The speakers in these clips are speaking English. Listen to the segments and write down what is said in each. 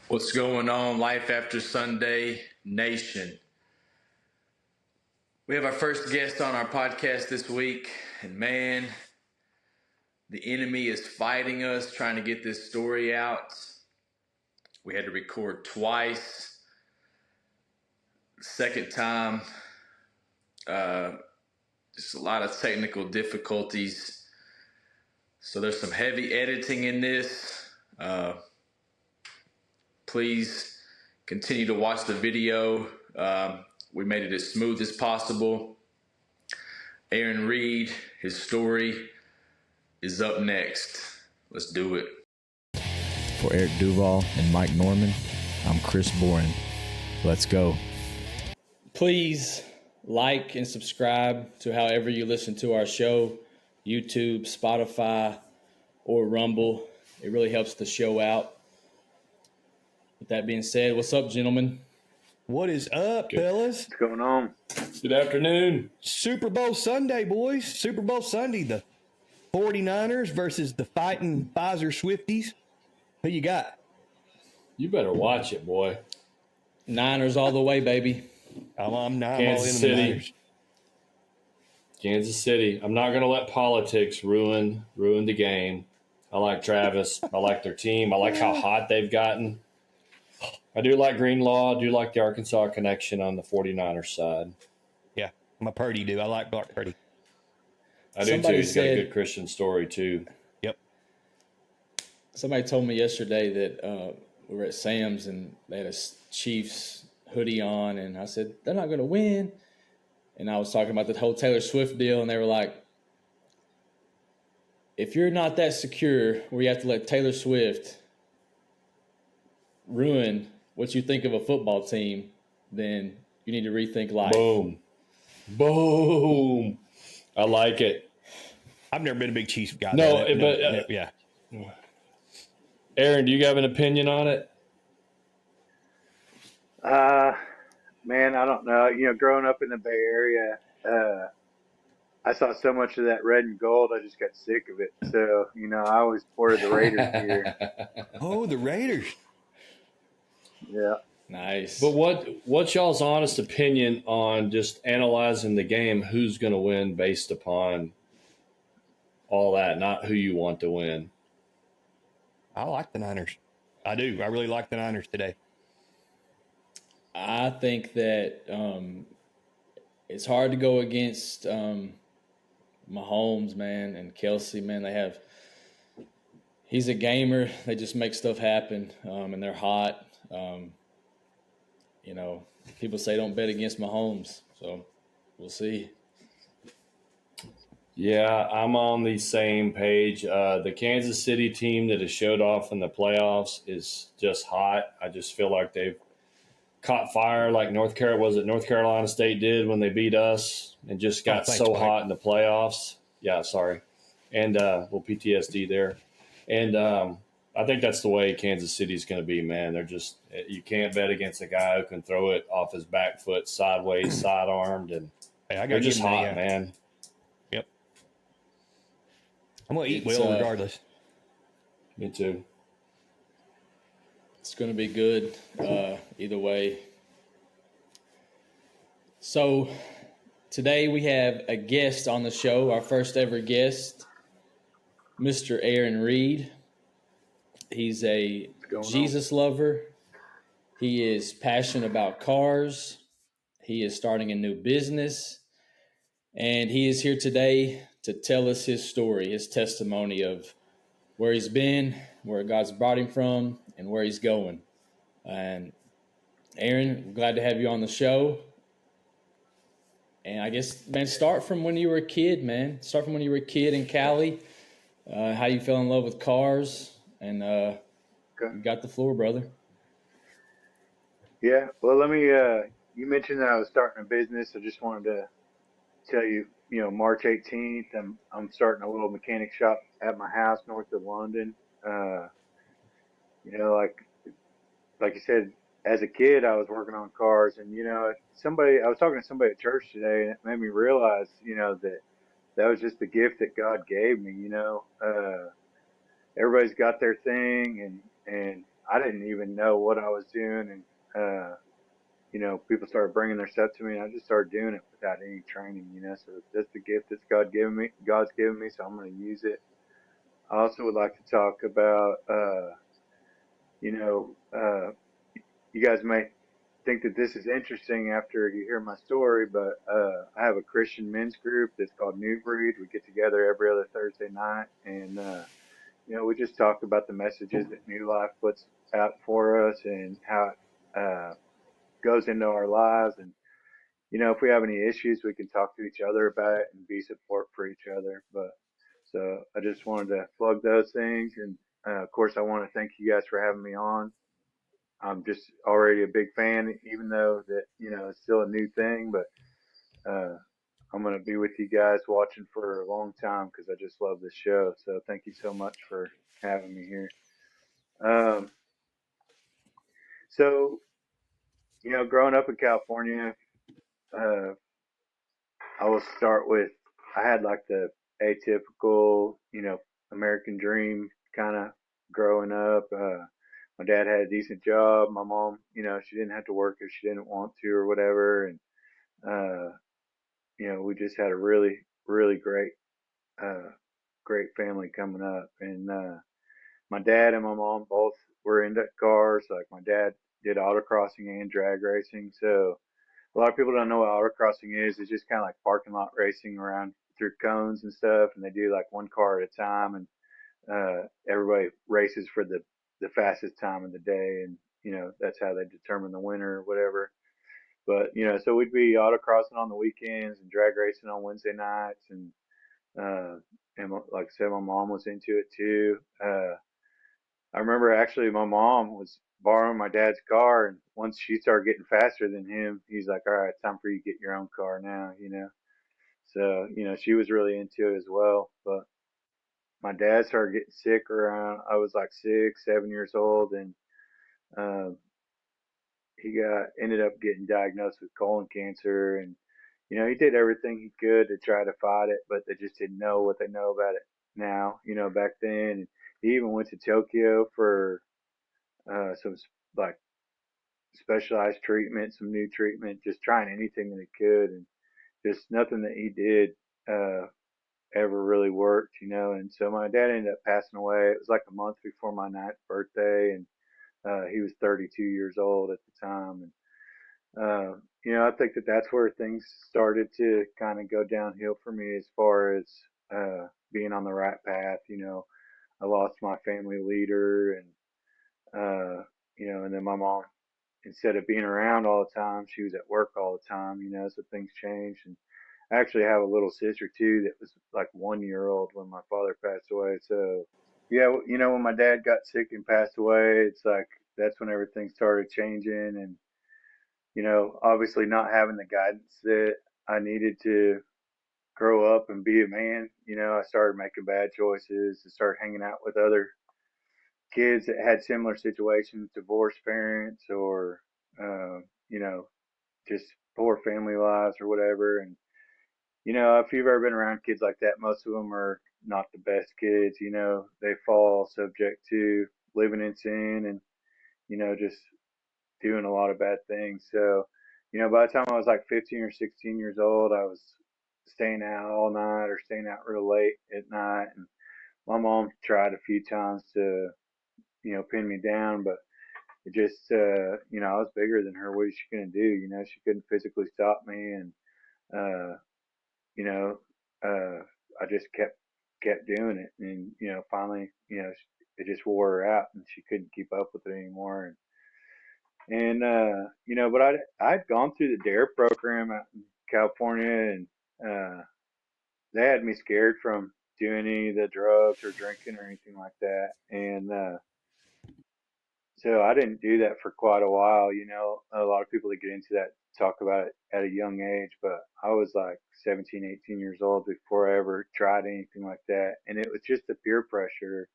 What's going on, Life After Sunday Nation? We have our first guest on our podcast this week, and man, the enemy is fighting us, trying to get this story out. We had to record twice. Second time, just a lot of technical difficulties. So there's some heavy editing in this. Please continue to watch the video. We made it as smooth as possible. Aaron Reed, his story is up next. Let's do it. For Eric Duval and Mike Norman, I'm Chris Boren. Let's go. Please like and subscribe to however you listen to our show, YouTube, Spotify, or Rumble. It really helps the show out. With that being said, what's up, gentlemen? What is up, fellas? What's going on? Good afternoon. Super Bowl Sunday, boys. Super Bowl Sunday. The 49ers versus the fighting Pfizer Swifties. Who you got? You better watch it, boy. Niners all the way, baby. I'm all in Kansas the City. Niners. Kansas City. I'm not going to let politics ruin the game. I like Travis. I like their team. I like how hot they've gotten. I do like Greenlaw. I do like the Arkansas connection on the 49ers side. Yeah, I'm a Purdy dude. I like Brock Purdy. I do too. He's got a good Christian story too. Yep. Somebody told me yesterday that we were at Sam's and they had a Chiefs hoodie on, and I said, they're not going to win. And I was talking about the whole Taylor Swift deal, and they were like, if you're not that secure where you have to let Taylor Swift ruin what you think of a football team, then you need to rethink life. Boom. Boom. I like it. I've never been a big Chiefs guy. Yeah. Aaron, do you have an opinion on it? Man, I don't know. Growing up in the Bay Area, I saw so much of that red and gold, I just got sick of it. So, I always supported the Raiders here. Oh, the Raiders. Yeah. Nice. But what's y'all's honest opinion on just analyzing the game? Who's going to win based upon all that, not who you want to win? I like the Niners. I do. I really like the Niners today. I think that it's hard to go against Mahomes, man, and Kelsey, man. He's a gamer. They just make stuff happen, and they're hot. People say don't bet against Mahomes, so we'll see. Yeah, I'm on the same page. The Kansas City team that has showed off in the playoffs is just hot. I just feel like they've caught fire like North Carolina State did when they beat us and just got hot in the playoffs. Yeah, sorry. And PTSD there. And I think that's the way Kansas City's going to be, man. They're just – you can't bet against a guy who can throw it off his back foot sideways, side-armed, and they're just hot, man. Yep. I'm going to eat well regardless. Me too. It's going to be good either way. So today we have a guest on the show, our first ever guest, Mr. Aaron Reed. He's a Jesus lover. He is passionate about cars. He is starting a new business. And he is here today to tell us his story, his testimony of where he's been, where God's brought him from, and where he's going. And Aaron, I'm glad to have you on the show. And I guess, man, start from when you were a kid, man. Start from when you were a kid in Cali, how you fell in love with cars, and you got the floor, brother. Yeah. Well, let me, you mentioned that I was starting a business. I just wanted to tell you, March 18th, I'm starting a little mechanic shop at my house north of London. Like you said, as a kid, I was working on cars, and I was talking to somebody at church today, and it made me realize, that was just the gift that God gave me. Everybody's got their thing, and I didn't even know what I was doing, and people started bringing their stuff to me, and I just started doing it without any training. So that's the gift that's God's given me, so I'm going to use it. I also would like to talk about, you know, you guys may think that this is interesting after you hear my story, but I have a Christian men's group that's called New Breed. We get together every other Thursday night, and we just talk about the messages that New Life puts out for us and how it goes into our lives. And if we have any issues, we can talk to each other about it and be support for each other. But so I just wanted to plug those things, and of course, I want to thank you guys for having me on. I'm just already a big fan, even though that it's still a new thing. But I'm gonna be with you guys watching for a long time because I just love this show. So thank you so much for having me here. Um, so growing up in California, uh, I will start with I had like the atypical, American dream kind of growing up. My dad had a decent job. My mom, she didn't have to work if she didn't want to or whatever. And, uh, we just had a really, really uh, great family coming up. And, my dad and my mom both were into cars. Like my dad did autocrossing and drag racing. So a lot of people don't know what autocrossing is. It's just kind of like parking lot racing around through cones and stuff. And they do like one car at a time. And, everybody races for the fastest time of the day. And, that's how they determine the winner or whatever. But, so we'd be autocrossing on the weekends and drag racing on Wednesday nights. Uh, and like I said, my mom was into it too. I remember actually my mom was borrowing my dad's car, and once she started getting faster than him, he's like, "All right, time for you to get your own car now." So, she was really into it as well. But my dad started getting sick around, I was like 6, 7 years old, and um, he ended up getting diagnosed with colon cancer, and he did everything he could to try to fight it, but they just didn't know what they know about it now. Back then, and he even went to Tokyo for some like specialized treatment, some new treatment, just trying anything that he could, and just nothing that he did ever really worked. And so my dad ended up passing away. It was like a month before my 9th birthday, and he was 32 years old at the time. And I think that that's where things started to kind of go downhill for me as far as being on the right path. I lost my family leader, and and then my mom, instead of being around all the time, she was at work all the time. So things changed. And I actually have a little sister too that was like 1 year old when my father passed away. So yeah, when my dad got sick and passed away, it's like that's when everything started changing. And obviously not having the guidance that I needed to grow up and be a man. I started making bad choices. I started hanging out with other kids that had similar situations, divorced parents, or uh, you know, just poor family lives or whatever. And if you've ever been around kids like that, most of them are not the best kids. They fall subject to living in sin and just doing a lot of bad things. So by the time I was like 15 or 16 years old, I was staying out all night or staying out real late at night. And my mom tried a few times to pin me down, but it just I was bigger than her. What is she gonna do? She couldn't physically stop me. And uh you know uh I just kept doing it. And finally, it just wore her out, and she couldn't keep up with it anymore. And but I'd gone through the DARE program out in California, and they had me scared from doing any of the drugs or drinking or anything like that. And so I didn't do that for quite a while. A lot of people that get into that talk about it at a young age, but I was like 17, 18 years old before I ever tried anything like that. And it was just the peer pressure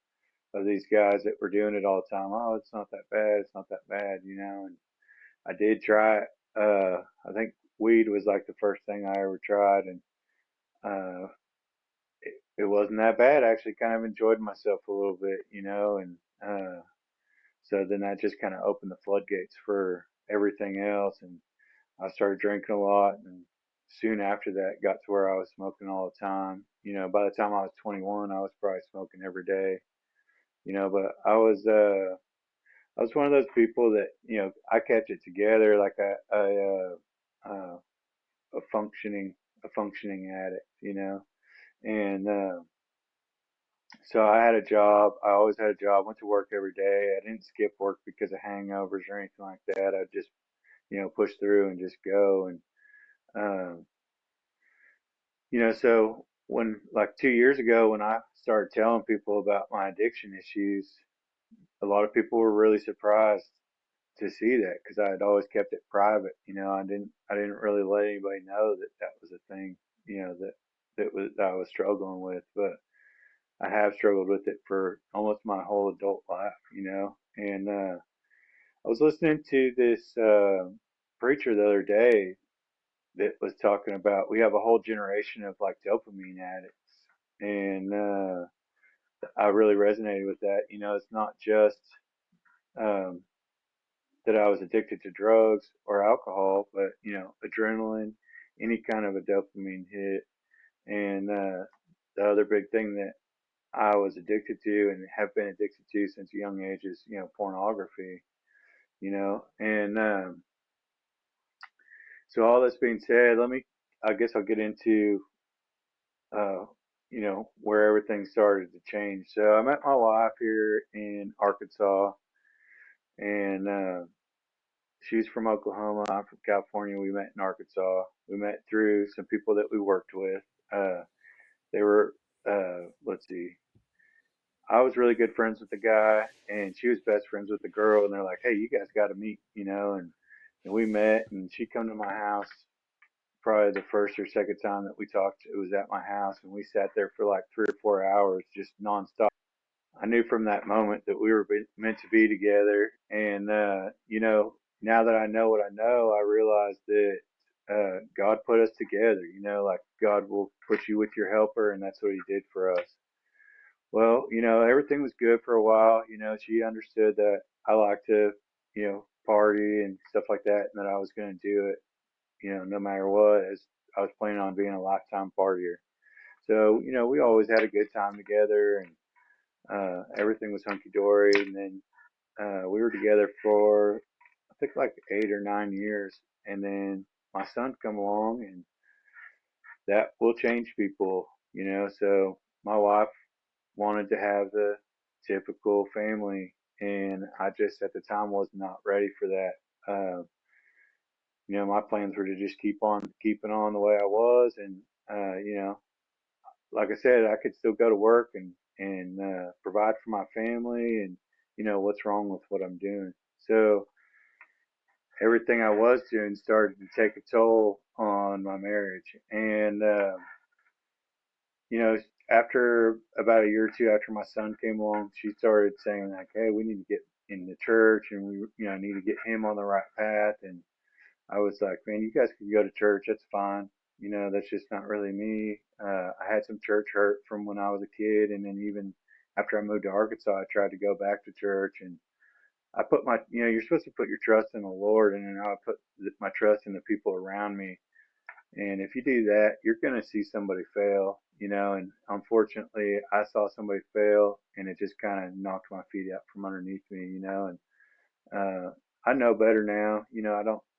of these guys that were doing it all the time. Oh, it's not that bad. It's not that bad. And I did try it. I think weed was like the first thing I ever tried. And uh, it wasn't that bad. I actually kind of enjoyed myself a little bit. And So then that just kind of opened the floodgates for everything else. And I started drinking a lot. And soon after that, got to where I was smoking all the time. By the time I was 21, I was probably smoking every day. But I was one of those people that, I kept it together like a functioning, a functioning addict, and, so I had a job. I always had a job, went to work every day. I didn't skip work because of hangovers or anything like that. I just, push through and just go. And, um, so when like 2 years ago, when I started telling people about my addiction issues, a lot of people were really surprised to see that because I had always kept it private. I didn't really let anybody know that that was a thing, that I was struggling with. But I have struggled with it for almost my whole adult life, And I was listening to this preacher the other day that was talking about we have a whole generation of like dopamine addicts, and I really resonated with that. It's not just um, that I was addicted to drugs or alcohol, but adrenaline, any kind of a dopamine hit, and the other big thing that I was addicted to and have been addicted to since a young age is pornography. And so all this being said, I guess I'll get into uh, where everything started to change. So I met my wife here in Arkansas, and she's from Oklahoma. I'm from California. We met in Arkansas. We met through some people that we worked with. Uh, they were, let's see, I was really good friends with the guy, and she was best friends with the girl. And they're like, "Hey, you guys got to meet," and we met. And she come to my house probably the first or second time that we talked. It was at my house, and we sat there for like 3 or 4 hours, just nonstop. I knew from that moment that we were meant to be together. And now that I know what I know, I realize that God put us together. Like God will put you with your helper, and that's what He did for us. Well, everything was good for a while. She understood that I like to, party and stuff like that, and that I was going to do it, no matter what, as I was planning on being a lifetime partier. So, we always had a good time together, and everything was hunky dory. And then we were together for, I think, like 8 or 9 years. And then my son come along, and that will change people. So my wife wanted to have the typical family, and I just at the time was not ready for that. My plans were to just keep on keeping on the way I was, and like I said, I could still go to work and provide for my family, and what's wrong with what I'm doing. So everything I was doing started to take a toll on my marriage, and you know, after about a year or two after my son came along, she started saying like, "Hey, we need to get in the church, and we, need to get him on the right path." And I was like, "Man, you guys can go to church. That's fine. That's just not really me." I had some church hurt from when I was a kid, and then even after I moved to Arkansas, I tried to go back to church, and I put you're supposed to put your trust in the Lord, and then I put my trust in the people around me. And if you do that, you're going to see somebody fail. And unfortunately, I saw somebody fail, and it just kind of knocked my feet out from underneath me. And I know better now.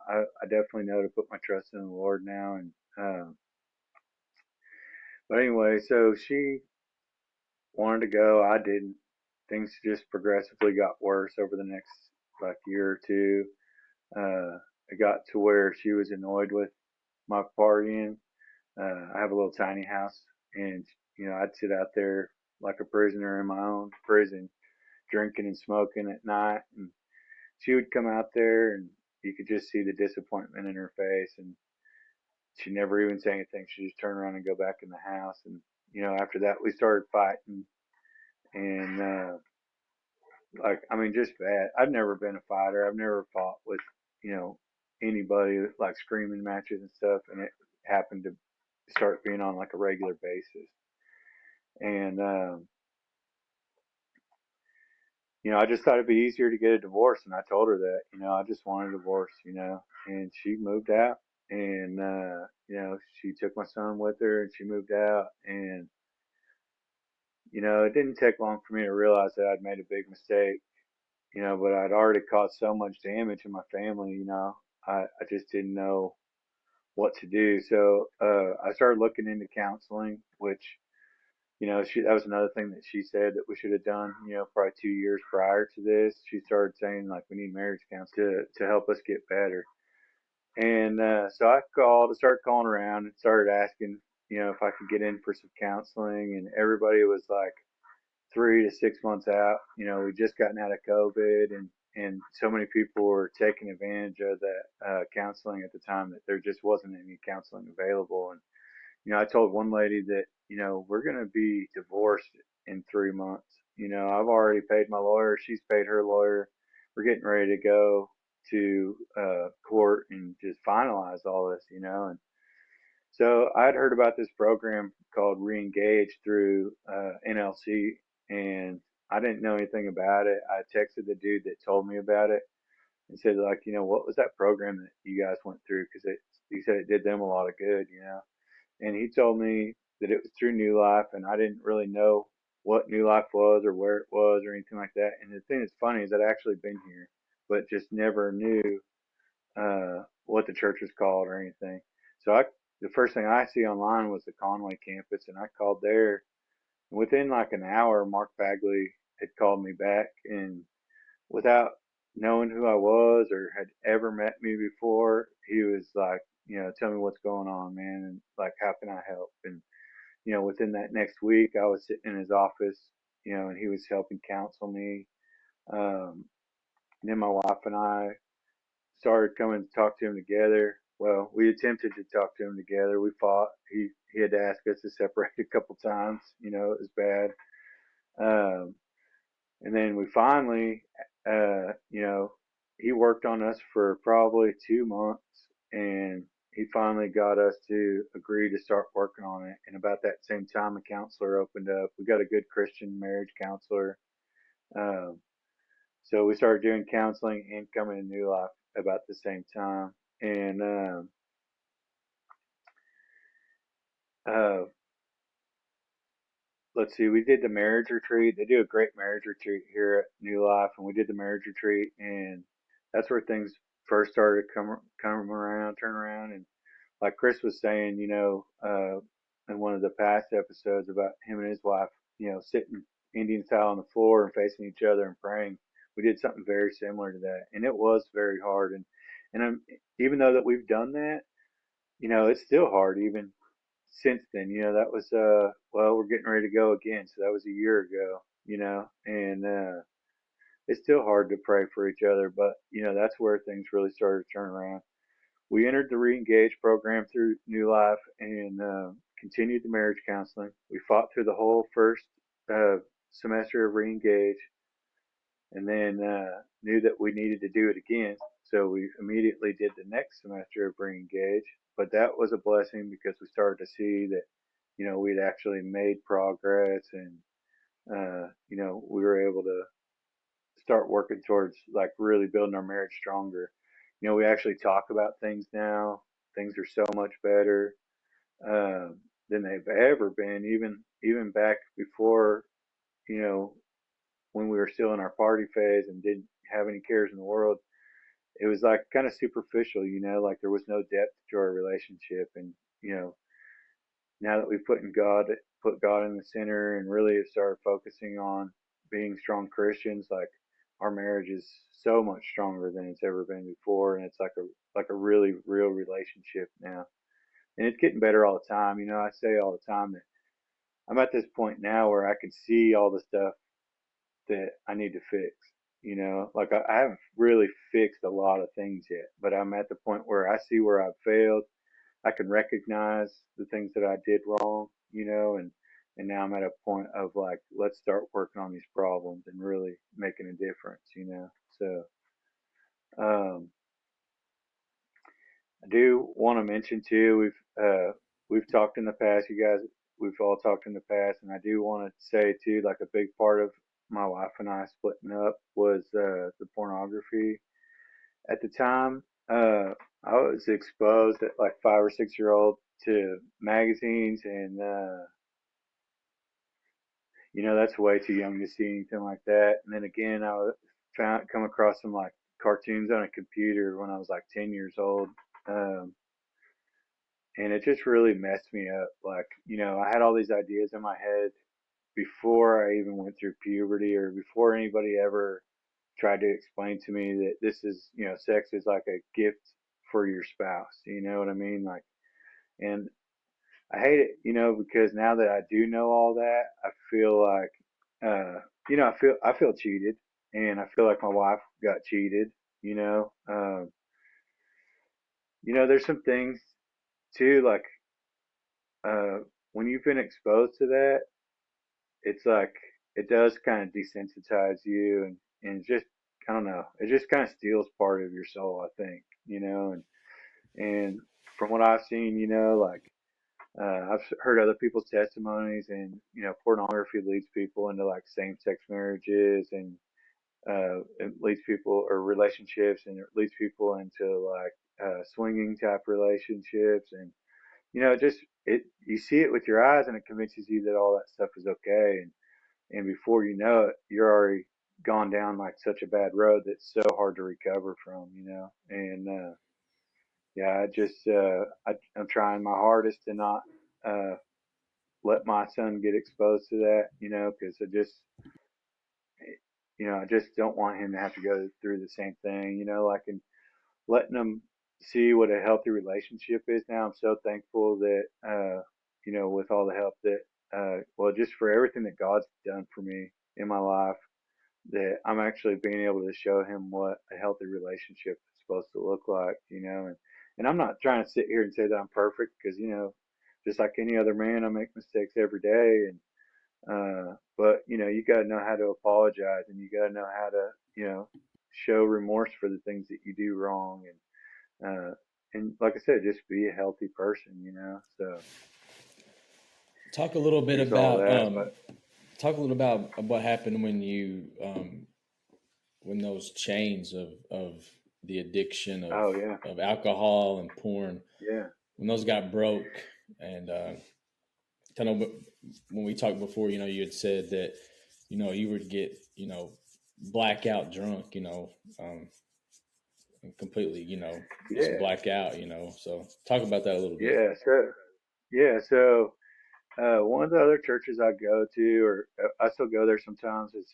I definitely know to put my trust in the Lord now. And but anyway, so she wanted to go. I didn't. Things just progressively got worse over the next like year or two. It got to where she was annoyed with my partying. I have a little tiny house, and I'd sit out there like a prisoner in my own prison, drinking and smoking at night. And she would come out there, and you could just see the disappointment in her face. And she never even say anything. She just turn around and go back in the house. And after that, we started fighting, and like I mean, just bad. I've never been a fighter. I've never fought with you know anybody like screaming matches and stuff, and it happened to start being on like a regular basis. And I just thought it'd be easier to get a divorce, and I told her that, I just wanted a divorce, and she moved out, and she took my son with her, and she moved out, and it didn't take long for me to realize that I'd made a big mistake, but I'd already caused so much damage in my family, I just didn't know what to do. So I started looking into counseling, which that was another thing that she said that we should have done, probably 2 years prior to this. She started saying like we need marriage counseling to help us get better. And so I started calling around and started asking, if I could get in for some counseling, and everybody was like 3 to 6 months out. We just gotten out of COVID, and so many people were taking advantage of that counseling at the time that there just wasn't any counseling available. And I told one lady that, we're going to be divorced in 3 months. I've already paid my lawyer. She's paid her lawyer. We're getting ready to go to court and just finalize all this, And so I'd heard about this program called Reengage through NLC, and I didn't know anything about it. I texted the dude that told me about it and said, like, what was that program that you guys went through? Because he said it did them a lot of good. And he told me that it was through New Life, and I didn't really know what New Life was or where it was or anything like that. And the thing that's funny is I'd actually been here, but just never knew what the church was called or anything. So the first thing I see online was the Conway campus, and I called there. And within like an hour, Mark Bagley had called me back, and without knowing who I was or had ever met me before, he was like, tell me what's going on, man, and like, how can I help? And within that next week, I was sitting in his office, and he was helping counsel me. And then my wife and I started coming to talk to him together. Well, we attempted to talk to him together. We fought. He had to ask us to separate a couple times. It was bad. Um, and then we finally, he worked on us for probably 2 months, and he finally got us to agree to start working on it. And about that same time, a counselor opened up. We got a good Christian marriage counselor. Um, so we started doing counseling and coming to New Life about the same time. And uh, let's see, we did the marriage retreat. They do a great marriage retreat here at New Life, and we did the marriage retreat, and that's where things first started to turn around. And like Chris was saying, in one of the past episodes about him and his wife, sitting Indian style on the floor and facing each other and praying, we did something very similar to that, and it was very hard. And even though that we've done that, it's still hard even since then. That was well, we're getting ready to go again, so that was a year ago. And it's still hard to pray for each other, but that's where things really started to turn around. We entered the Reengage program through New Life and continued the marriage counseling. We fought through the whole first semester of Reengage, and then knew that we needed to do it again. So we immediately did the next semester of Reengage. But that was a blessing because we started to see that, we'd actually made progress, and, we were able to start working towards like really building our marriage stronger. We actually talk about things now. Things are so much better than they've ever been. Even back before, you know, when we were still in our party phase and didn't have any cares in the world, it was like kind of superficial. Like there was no depth to our relationship. And you know, now that we've put God in the center and really have started focusing on being strong Christians, like our marriage is so much stronger than it's ever been before, and it's like a really real relationship now, and it's getting better all the time. I say all the time that I'm at this point now where I can see all the stuff that I need to fix. Like I haven't really fixed a lot of things yet, but I'm at the point where I see where I've failed. I can recognize the things that I did wrong, and now I'm at a point of like, let's start working on these problems and really making a difference. So, um, I do want to mention too, we've talked in the past, you guys, we've all talked in the past, and I do want to say too, like a big part of my wife and I splitting up was the pornography. At the time, I was exposed at like 5 or 6 year old to magazines, and that's way too young to see anything like that. And then again, come across some like cartoons on a computer when I was like 10 years old. Um, and it just really messed me up. Like, I had all these ideas in my head before I even went through puberty, or before anybody ever tried to explain to me that this is, sex is like a gift for your spouse. You know what I mean? Like, and I hate it, because now that I do know all that, I feel like, I feel cheated, and I feel like my wife got cheated. You know, there's some things too, like uh, when you've been exposed to that, it's like it does kind of desensitize you, and just I don't know, it just kind of steals part of your soul, I think, and from what I've seen, like I've heard other people's testimonies, and pornography leads people into like same-sex marriages, and it leads people or relationships, and it leads people into like swinging type relationships, and just it you see it with your eyes, and it convinces you that all that stuff is okay, and before you know it, you're already gone down like such a bad road that's so hard to recover from, and yeah, I just I'm trying my hardest to not uh, let my son get exposed to that, because I just don't want him to have to go through the same thing, like, and letting them see what a healthy relationship is now. I'm so thankful that, with all the help that, well, just for everything that God's done for me in my life, that I'm actually being able to show him what a healthy relationship is supposed to look like, and I'm not trying to sit here and say that I'm perfect, because, just like any other man, I make mistakes every day, and but you got to know how to apologize, and you got to know how to, show remorse for the things that you do wrong, and like I said, just be a healthy person, So Talk a little bit there's all about that, but what happened when you when those chains of the addiction oh yeah, of alcohol and porn, yeah, when those got broke. And kind of when we talked before, you had said that you would get blackout drunk, um, and completely just yeah, black out, so talk about that a little bit. so one of the other churches I go to, or I still go there sometimes, is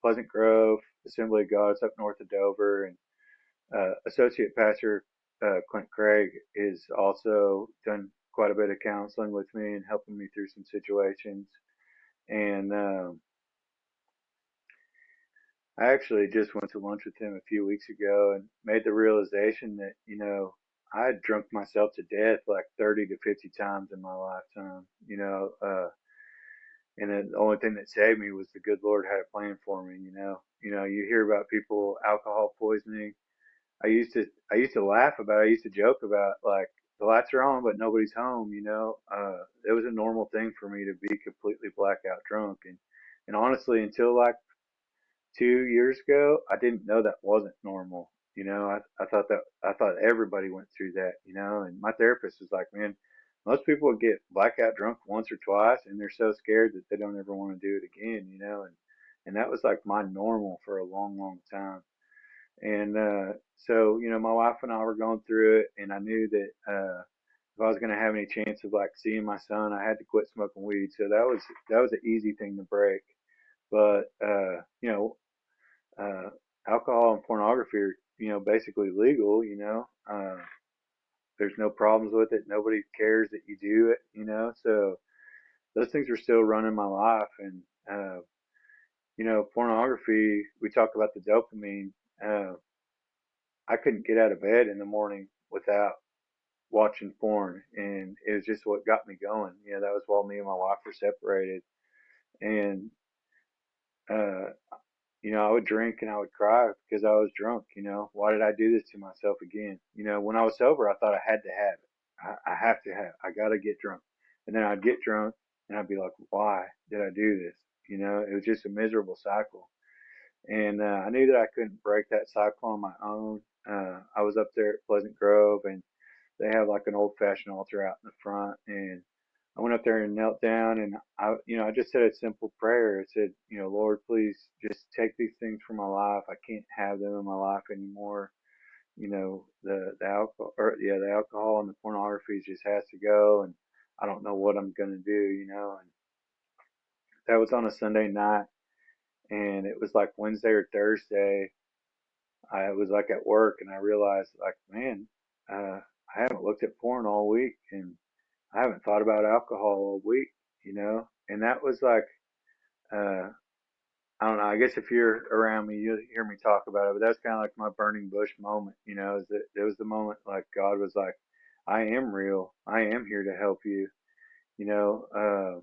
Pleasant Grove Assembly of God. It's up north of Dover, and associate pastor Clint Craig is also done quite a bit of counseling with me and helping me through some situations. And I actually just went to lunch with him a few weeks ago and made the realization that, I had drunk myself to death like 30 to 50 times in my lifetime, and then the only thing that saved me was the good Lord had a plan for me, you hear about people alcohol poisoning. I used to laugh about it. I used to joke about, like, the lights are on but nobody's home, it was a normal thing for me to be completely blackout drunk, and honestly, until like 2 years ago, I didn't know that wasn't normal. I thought everybody went through that, and my therapist was like, man, most people get blackout drunk once or twice, and they're so scared that they don't ever want to do it again, and that was like my normal for a long, long time. And so, my wife and I were going through it, and I knew that if I was going to have any chance of like seeing my son, I had to quit smoking weed. So that was an easy thing to break. But uh, alcohol and pornography are, basically legal. There's no problems with it. Nobody cares that you do it. So those things are still running my life, and pornography. We talk about the dopamine. Uh, I couldn't get out of bed in the morning without watching porn, and it was just what got me going. That was while me and my wife were separated, and uh, I would drink and I would cry because I was drunk. Why did I do this to myself again? When I was sober, I thought I had to have it. I have to have. I got to get drunk, and then I'd get drunk and I'd be like, why did I do this? You know, it was just a miserable cycle. And I knew that I couldn't break that cycle on my own. I was up there at Pleasant Grove, and they have like an old fashioned altar out in the front. And I went up there and knelt down, and I just said a simple prayer. I said, Lord, please just take these things from my life. I can't have them in my life anymore. The alcohol, the alcohol and the pornography just has to go. And I don't know what I'm going to do. And that was on a Sunday night. And it was like Wednesday or Thursday. I was like at work, and I realized, like, man, I haven't looked at porn all week, and I haven't thought about alcohol all week. And that was like, uh, I don't know. I guess if you're around me, you'll hear me talk about it. But that's kind of like my burning bush moment. Is that it was the moment like God was like, I am real. I am here to help you. You know,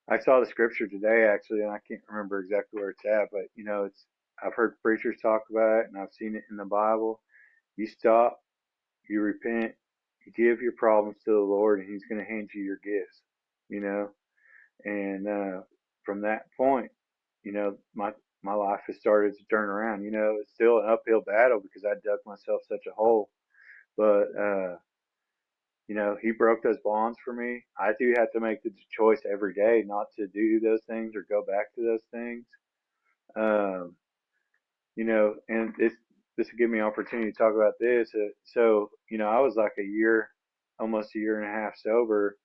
I saw the scripture today actually, and I can't remember exactly where it's at, but it's I've heard preachers talk about it, and I've seen it in the Bible. You stop, you repent, you give your problems to the Lord, and He's going to hand you your gifts. You know, and from that point, my life has started to turn around. It's still an uphill battle because I dug myself such a hole, but He broke those bonds for me. I do have to make the choice every day not to do those things or go back to those things. Um, and this will give me an opportunity to talk about this. So, I was like almost a year and a half sober,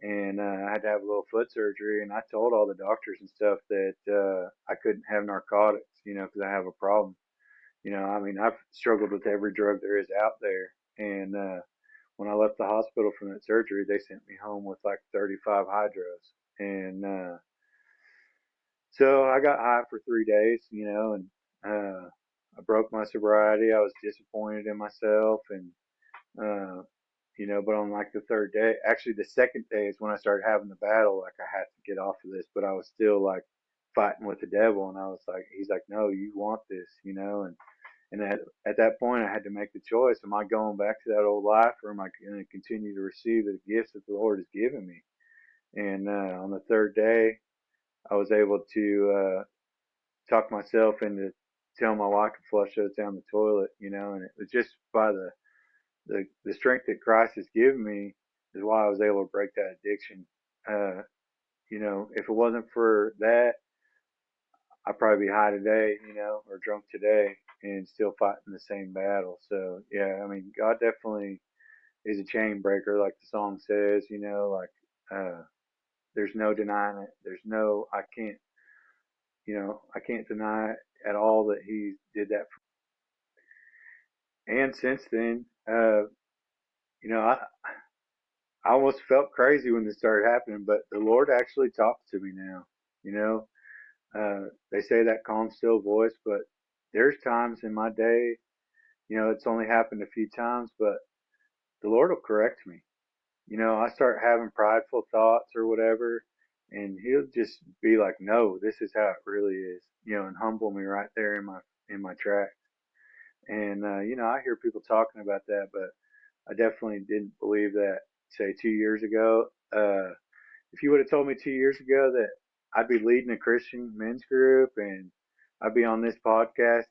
and I had to have a little foot surgery. And I told all the doctors and stuff that I couldn't have narcotics, because I have a problem. I mean, I've struggled with every drug there is out there. And when I left the hospital from that surgery, they sent me home with like 35 hydros. And so I got high for 3 days, and I broke my sobriety. I was disappointed in myself, and uh, but on like the third day, actually the second day is when I started having the battle. Like, I had to get off of this, but I was still like fighting with the devil, and I was like, he's like, no, you want this. And at that point, I had to make the choice: am I going back to that old life, or am I going to continue to receive the gifts that the Lord has given me? And on the third day, I was able to talk myself into telling my wife to flush those down the toilet, and it was just by the strength that Christ has given me is why I was able to break that addiction. Uh, if it wasn't for that, I'd probably be high today, or drunk today, and still fighting the same battle. So yeah, I mean, God definitely is a chain breaker, like the song says. Like there's no denying it. I can't deny at all that He did that. And since then, I almost felt crazy when this started happening, but the Lord actually talks to me now. You know, they say that calm, still voice, but there's times in my day, it's only happened a few times, but the Lord will correct me. I start having prideful thoughts or whatever, and He'll just be like, "No, this is how it really is," and humble me right there in my tracks. And I hear people talking about that, but I definitely didn't believe that, say, 2 years ago. If you would have told me 2 years ago that I'd be leading a Christian men's group and I'd be on this podcast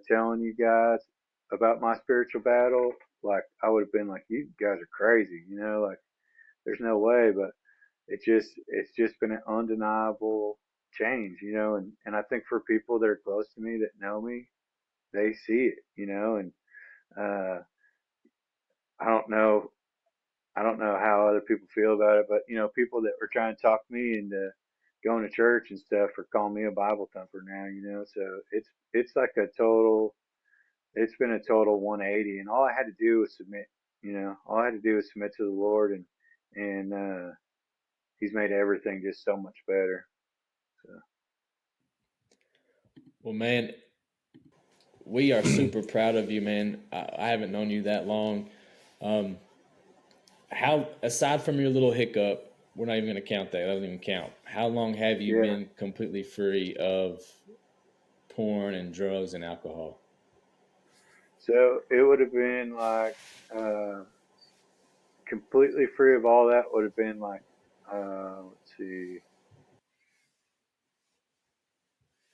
telling you guys about my spiritual battle, like, I would have been like, you guys are crazy, like, there's no way. But it's just been an undeniable change, and I think for people that are close to me that know me, they see it, and uh, I don't know I don't know how other people feel about it, but people that were trying to talk me into going to church and stuff are calling me a Bible thumper now. So it's like it's been a total 180, and all I had to do was submit. All I had to do was submit to the Lord, and He's made everything just so much better. So. Well, man, we are super proud of you, man. I haven't known you that long. How, aside from your little hiccup, we're not even going to count that. That doesn't even count. How long have you Yeah. been completely free of porn and drugs and alcohol? So it would have been like completely free of all that would have been like let's see,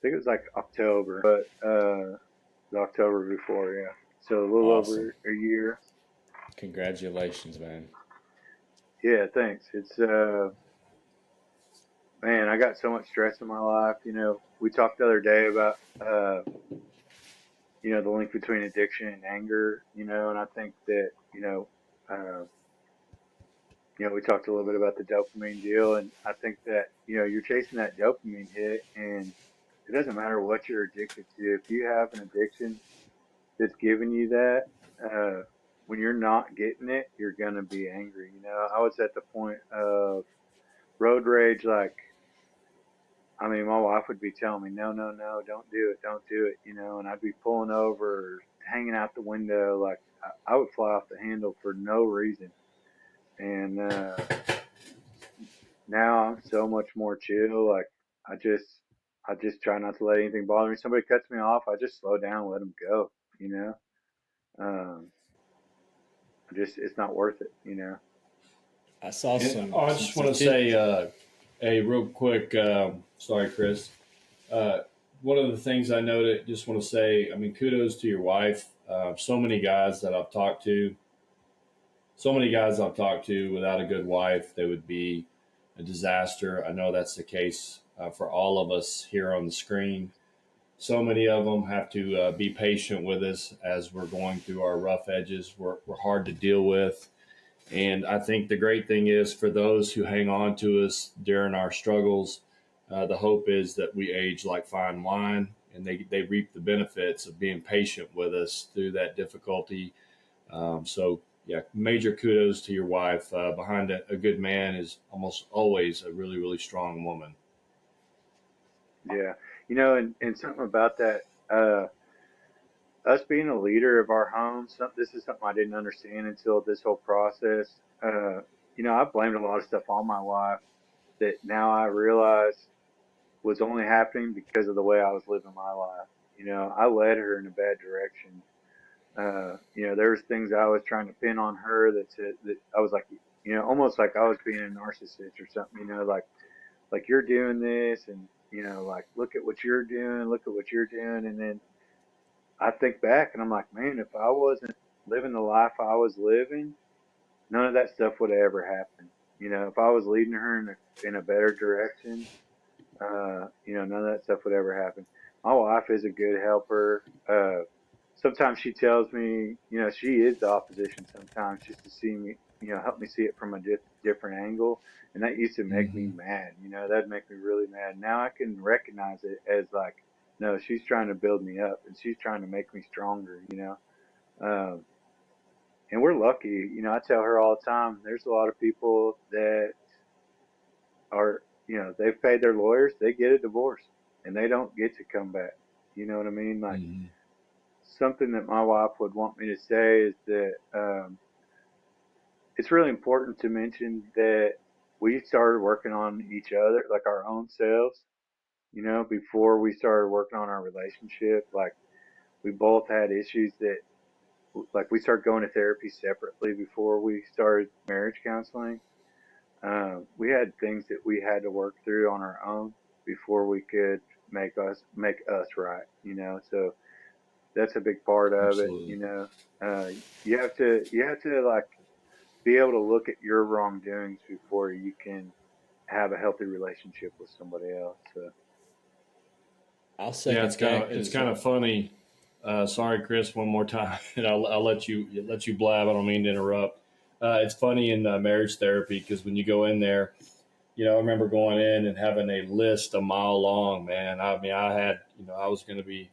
think it was like October, but the October before, yeah. So a little Awesome. over a year. Congratulations, man. Yeah, thanks. It's man, I got so much stress in my life. You know, we talked the other day about you know, the link between addiction and anger. You know, and I think that uh, you know, we talked a little bit about the dopamine deal, and I think that you know, you're chasing that dopamine hit, and it doesn't matter what you're addicted to. If you have an addiction that's giving you that, uh, when you're not getting it, you're gonna be angry. You know, I was at the point of road rage, like, I mean, my wife would be telling me, no, no, no, don't do it, don't do it, you know, and I'd be pulling over, hanging out the window, like I would fly off the handle for no reason. And now I'm so much more chill. Like I just, I just try not to let anything bother me. Somebody cuts me off, I just slow down, and let them go. You know, um, I just, it's not worth it. You know. I saw And I just want to say, hey, real quick, sorry, Chris. Uh, one of the things I noted, just want to say, I mean, kudos to your wife. So many guys that I've talked to, without a good wife, they would be a disaster. I know that's the case for all of us here on the screen. So many of them have to be patient with us as we're going through our rough edges. We're hard to deal with. And I think the great thing is for those who hang on to us during our struggles, the hope is that we age like fine wine and they reap the benefits of being patient with us through that difficulty. So, yeah, major kudos to your wife. Behind a good man is almost always a really, really strong woman. Yeah. You know, and something about that. Uh, Us being a leader of our home, this is something I didn't understand until this whole process. You know, I blamed a lot of stuff on my wife that now I realize was only happening because of the way I was living my life. You know, I led her in a bad direction. You know, there was things I was trying to pin on her that I was like, you know, almost like I was being a narcissist or something. You know, like you're doing this, and you know, like look at what you're doing, look at what you're doing, and then I think back and I'm like, man, if I wasn't living the life I was living, none of that stuff would have ever happened. You know, if I was leading her in a better direction, you know, none of that stuff would ever happen. My wife is a good helper. Sometimes she tells me, you know, she is the opposition sometimes just to see me, you know, help me see it from a different angle. And that used to make me Mm-hmm. mad. You know, that'd make me really mad. Now I can recognize it as like, no, she's trying to build me up and she's trying to make me stronger, you know. Um, and we're lucky, you know, I tell her all the time, there's a lot of people that are, you know, they've paid their lawyers, they get a divorce and they don't get to come back. You know what I mean? Like Mm-hmm. something that my wife would want me to say is that it's really important to mention that we started working on each other, like our own selves, you know, before we started working on our relationship. Like we both had issues that, like we started going to therapy separately before we started marriage counseling. We had things that we had to work through on our own before we could make us right, you know. So that's a big part of it, you Absolutely. know. You have to like be able to look at your wrongdoings before you can have a healthy relationship with somebody else. So I'll Yeah, second that it's because kind of funny. Sorry, Chris, one more time, and I'll let you blab. I don't mean to interrupt. It's funny in marriage therapy because when you go in there, I remember going in and having a list a mile long. Man, I mean, I had, I was going to be,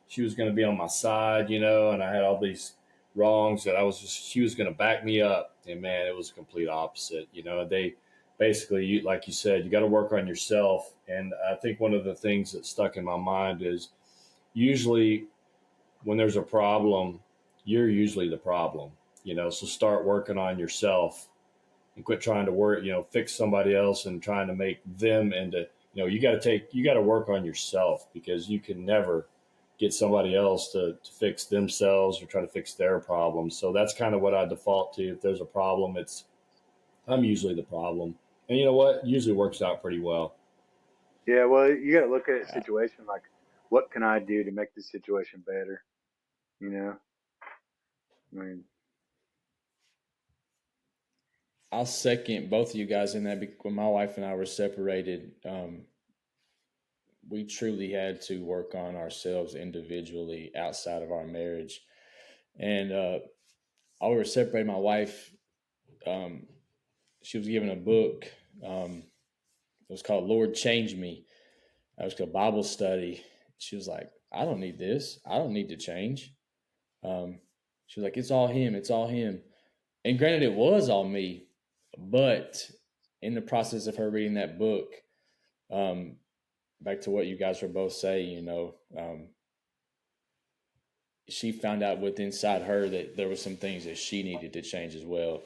she was going to be on my side, and I had all these wrongs that she was going to back me up, and man, it was a complete opposite. They basically, like you said, you got to work on yourself, and I think one of the things that stuck in my mind is usually when there's a problem, you're usually the problem, so start working on yourself and quit trying to work, fix somebody else and trying to make them into, you got to work on yourself because you can never get somebody else to fix themselves or try to fix their problems. So that's kind of what I default to. If there's a problem, I'm usually the problem. And you know what? It usually works out pretty well. yeah, well, you got to look at a situation like what can I do to make this situation better? You know, I mean, I'll second both of you guys in that. When my wife and I were separated, we truly had to work on ourselves individually outside of our marriage. And while we were separated, my wife, she was given a book. It was called Lord Change Me. It was a Bible study. She was like, I don't need this. I don't need to change. She was like, it's all him. It's all him. And granted, it was all me. But in the process of her reading that book, back to what you guys were both saying, she found out within inside her that there were some things that she needed to change as well,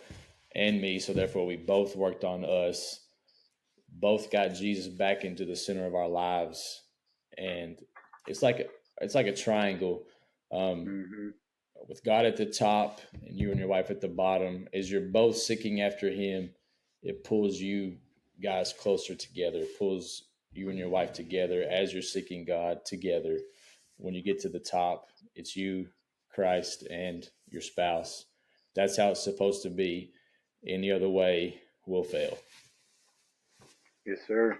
and me. So therefore, we both worked on us, both got Jesus back into the center of our lives, and it's like a triangle, hmm with God at the top and you and your wife at the bottom. As you're both seeking after Him, it pulls you guys closer together. It pulls you and your wife together as you're seeking God together. When you get to the top, it's you, Christ, and your spouse. That's how it's supposed to be. Any other way will fail. yes, sir.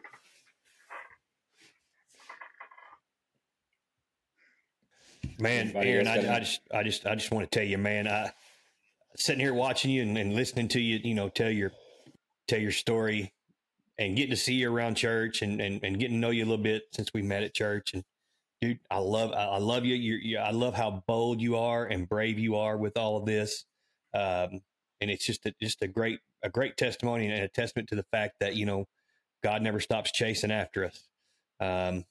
Man, Anybody Aaron, else got I just want to tell you, man, I sitting here watching you and listening to you, tell your story and getting to see you around church and getting to know you a little bit since we met at church. And dude, I love you. I love how bold you are and brave you are with all of this. And it's just a great testimony and a testament to the fact that, God never stops chasing after us. I'm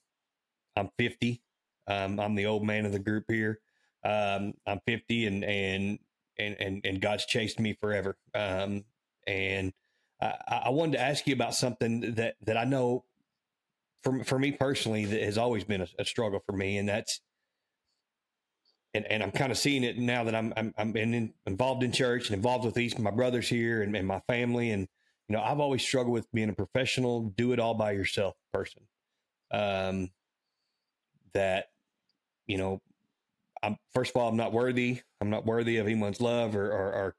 50. I'm the old man of the group here. I'm 50 and God's chased me forever. And I wanted to ask you about something that I know for me personally, that has always been a struggle for me. And that's, and I'm kind of seeing it now that I'm involved in church and involved with my brothers here and my family. And, I've always struggled with being a professional, do it all by yourself person. That, you know, first of all, I'm not worthy. I'm not worthy of anyone's love or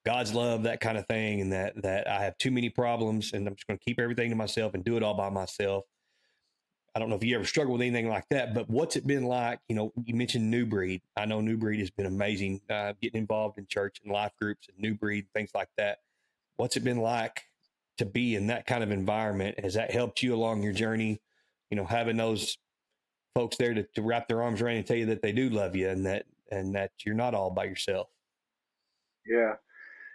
God's love, that kind of thing. And that I have too many problems and I'm just going to keep everything to myself and do it all by myself. I don't know if you ever struggled with anything like that, but what's it been like? You mentioned New Breed. I know New Breed has been amazing, getting involved in church and life groups and New Breed, things like that. What's it been like to be in that kind of environment? Has that helped you along your journey? Having those folks there to wrap their arms around and tell you that they do love you and that you're not all by yourself. Yeah.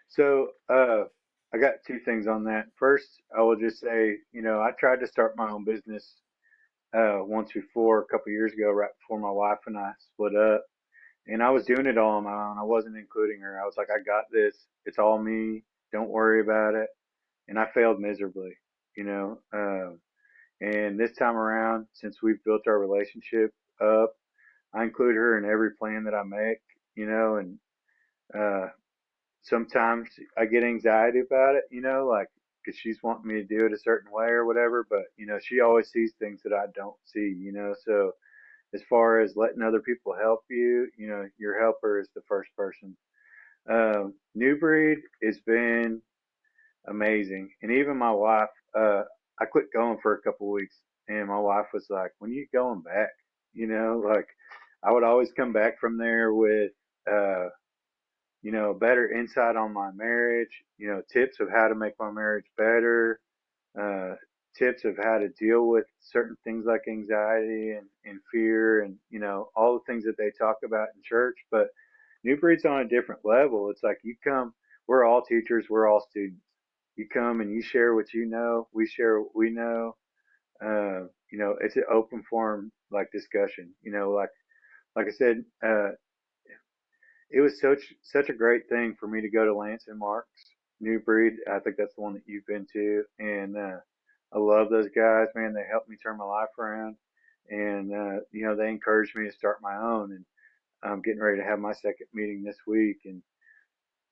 So, I got two things on that. First, I will just say, I tried to start my own business once before, a couple years ago, right before my wife and I split up. And I was doing it all on my own. I wasn't including her. I was like, I got this. It's all me. Don't worry about it. And I failed miserably, you know. And this time around, since we've built our relationship up, I include her in every plan that I make, and uh, sometimes I get anxiety about it, like because she's wanting me to do it a certain way or whatever. But she always sees things that I don't see, So as far as letting other people help you, your helper is the first person. New Breed has been amazing, and even my wife. I quit going for a couple of weeks, and my wife was like, "When are you going back?" Like I would always come back from there with. Uh, better insight on my marriage, tips of how to make my marriage better, uh, tips of how to deal with certain things like anxiety and fear and, all the things that they talk about in church. But New Breed's on a different level. It's like you come, we're all teachers, we're all students. You come and you share what you know, we share what we know. It's an open forum like discussion, like I said, it was such a great thing for me to go to Lance and Mark's New Breed. I think that's the one that you've been to, and I love those guys, man. They helped me turn my life around, and they encouraged me to start my own. And I'm getting ready to have my second meeting this week, and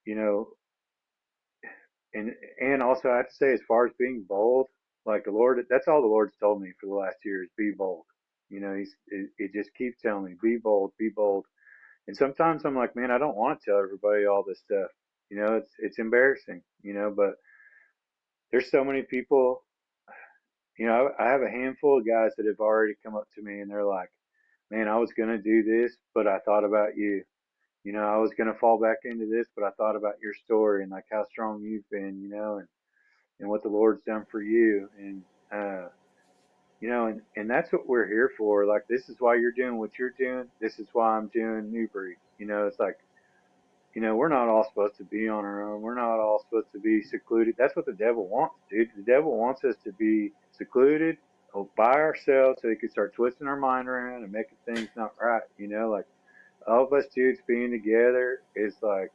you know, and also I have to say, as far as being bold, like the Lord, that's all the Lord's told me for the last year is be bold. You know, it just keeps telling me, be bold, be bold. And sometimes I'm like, man, I don't want to tell everybody all this stuff. You know, it's embarrassing, you know, but there's so many people, you know, I have a handful of guys that have already come up to me and they're like, man, I was going to do this, but I thought about you. You know, I was going to fall back into this, but I thought about your story and like how strong you've been, you know, and what the Lord's done for you. And, you know, and that's what we're here for. Like, this is why you're doing what you're doing. This is why I'm doing Newbury. You know, it's like, you know, we're not all supposed to be on our own. We're not all supposed to be secluded. That's what the devil wants, dude. The devil wants us to be secluded by ourselves so he can start twisting our mind around and making things not right. You know, like all of us dudes being together is like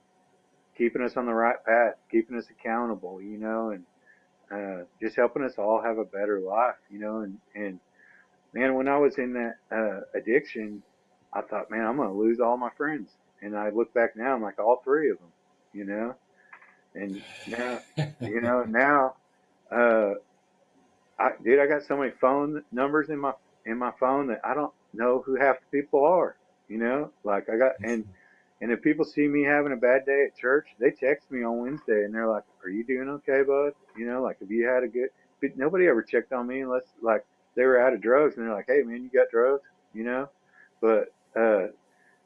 keeping us on the right path, keeping us accountable, you know, and just helping us all have a better life, you know, and man, when I was in that addiction, I thought, man, I'm gonna lose all my friends. And I look back now, I'm like all three of them, you know. And now, you know, now, uh, dude, I got so many phone numbers in my phone that I don't know who half the people are. You know, like I got and if people see me having a bad day at church, they text me on Wednesday and they're like, "Are you doing okay, bud? You know, like have you had a good?" But nobody ever checked on me unless like they were out of drugs and they're like, "Hey, man, you got drugs?" You know, but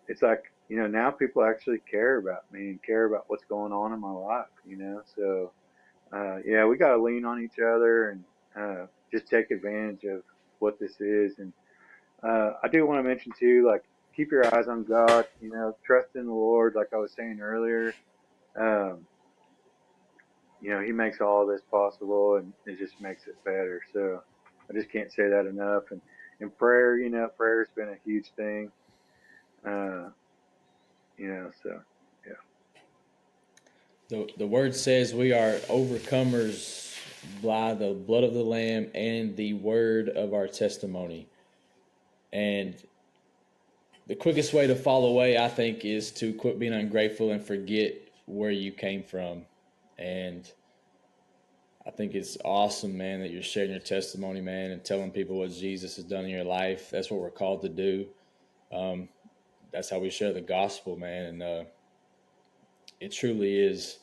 it's like you know now people actually care about me and care about what's going on in my life. You know, so yeah, we got to lean on each other and just take advantage of what this is. And I do want to mention too, like keep your eyes on God. You know, trust in the Lord. Like I was saying earlier, um, you know, He makes all of this possible, and it just makes it better. So I just can't say that enough. And prayer, you know, prayer's been a huge thing. Uh, you know, so yeah. The word says we are overcomers by the blood of the Lamb and the word of our testimony. And the quickest way to fall away, I think, is to quit being ungrateful and forget where you came from. And I think it's awesome, man, that you're sharing your testimony, man, and telling people what Jesus has done in your life. That's what we're called to do. That's how we share the gospel, man. And it truly is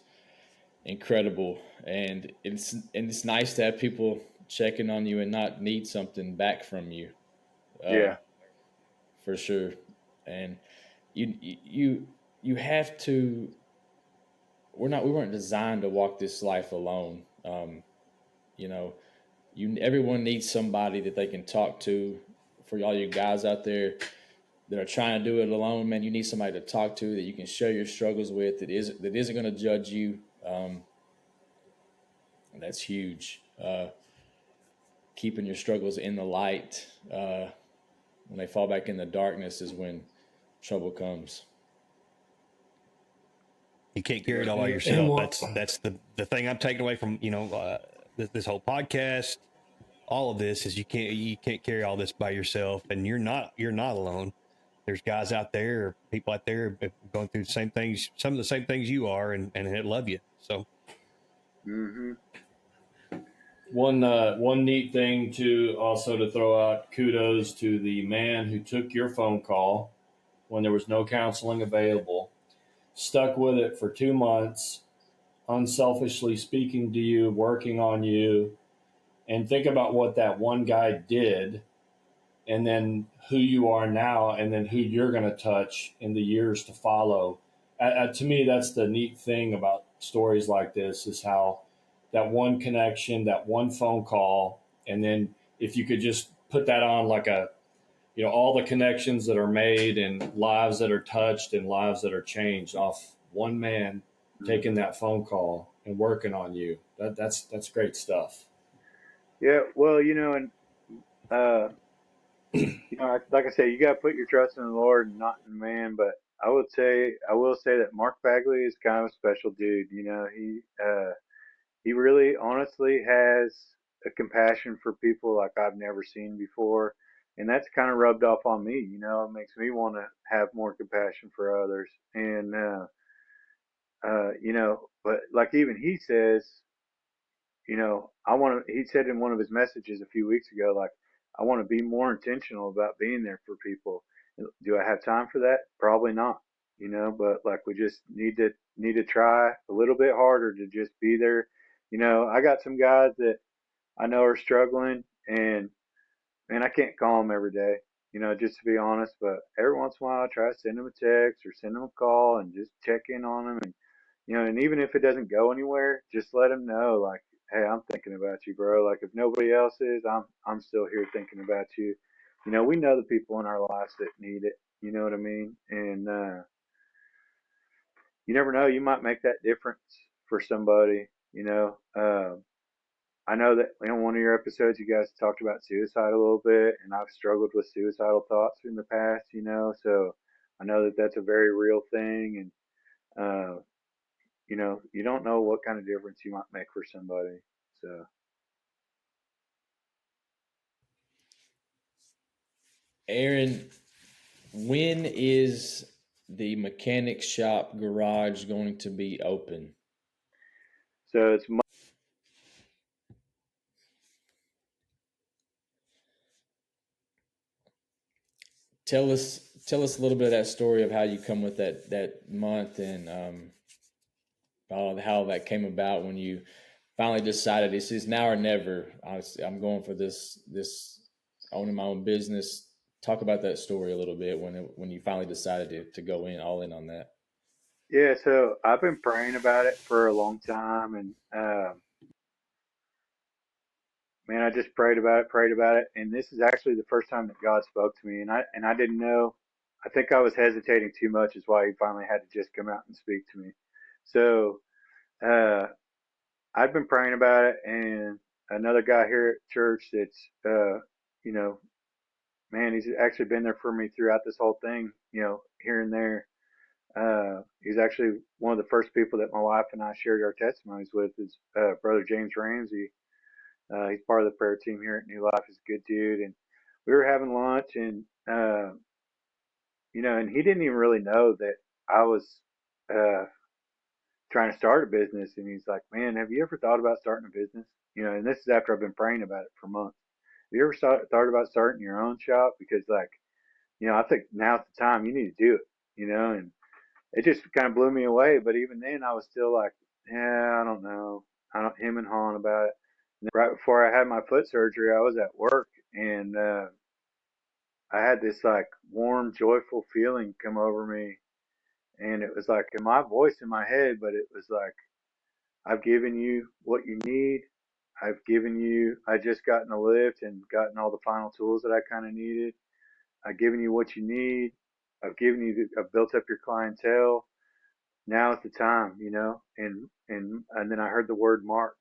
incredible. And it's nice to have people checking on you and not need something back from you, uh, Yeah. for sure. And you you have to. We weren't designed to walk this life alone. You know, everyone needs somebody that they can talk to. For all you guys out there that are trying to do it alone, man, you need somebody to talk to that you can share your struggles with. That isn't going to judge you. And that's huge. Keeping your struggles in the light. When they fall back in the darkness is when trouble comes. You can't carry it all by And yourself. what That's the thing I'm taking away from this whole podcast. All of this is you can't carry all this by yourself, and you're not alone. There's guys out there, people out there going through the same things, some of the same things you are, and they love you. So Hmm. One neat thing to also to throw out kudos to the man who took your phone call when there was no counseling available, stuck with it for 2 months, unselfishly speaking to you, working on you, and think about what that one guy did, and then who you are now, and then who you're going to touch in the years to follow. To me, that's the neat thing about stories like this is how that one connection, that one phone call, and then if you could just put that on like a, all the connections that are made and lives that are touched and lives that are changed off one man taking that phone call and working on you. That's great stuff. Yeah. Well, you know, and uh, you know, like I say, you got to put your trust in the Lord and not in man. But I will say that Mark Bagley is kind of a special dude. You know, he really, honestly, has a compassion for people like I've never seen before, and that's kind of rubbed off on me. You know, it makes me want to have more compassion for others, and you know, but like even he says, you know, I want to. He said in one of his messages a few weeks ago, like I want to be more intentional about being there for people. Do I have time for that? Probably not, but like we just need to try a little bit harder to just be there. I got some guys that I know are struggling, and man, I can't call them every day, just to be honest, but every once in a while I try to send them a text or send them a call and just check in on them. And even if it doesn't go anywhere, just let them know, like, hey, I'm thinking about you, bro. Like, if nobody else is, I'm still here thinking about you. We know the people in our lives that need it. You know what I mean? And you never know, you might make that difference for somebody. I know that in one of your episodes, you guys talked about suicide a little bit, and I've struggled with suicidal thoughts in the past. So I know that that's a very real thing, and you don't know what kind of difference you might make for somebody. So Aaron, when is the mechanic shop garage going to be open? so it's Tell us a little bit of that story of how you come with that month, and how that came about when you finally decided this is now or never. I'm going for this owning my own business. Talk about that story a little bit when you finally decided to go all in on that. yeah. So I've been praying about it for a long time, and man, I just prayed about it, and this is actually the first time that God spoke to me, and I didn't know. I think I was hesitating too much, is why He finally had to just come out and speak to me. So uh, I've been praying about it, and another guy here at church that's, you know, man, he's actually been there for me throughout this whole thing, here and there. He's actually one of the first people that my wife and I shared our testimonies with is Brother James Ramsey. He's part of the prayer team here at New Life. He's a good dude, and we were having lunch, and and he didn't even really know that I was uh, trying to start a business. And he's like, "Man, have you ever thought about starting a business?" And this is after I've been praying about it for months. Have you ever thought about starting your own shop? Because like, I think now's the time. You need to do it. And it just kind of blew me away. But even then, I was still like, yeah, I don't know. I don't him and hawing about it. And right before I had my foot surgery, I was at work, and I had this like warm, joyful feeling come over me, and it was like in my voice in my head, but it was like, I've given you what you need. I just gotten a lift and gotten all the final tools that I kind of needed. I've given you what you need. I've built up your clientele. Now is the time, and then I heard the word March,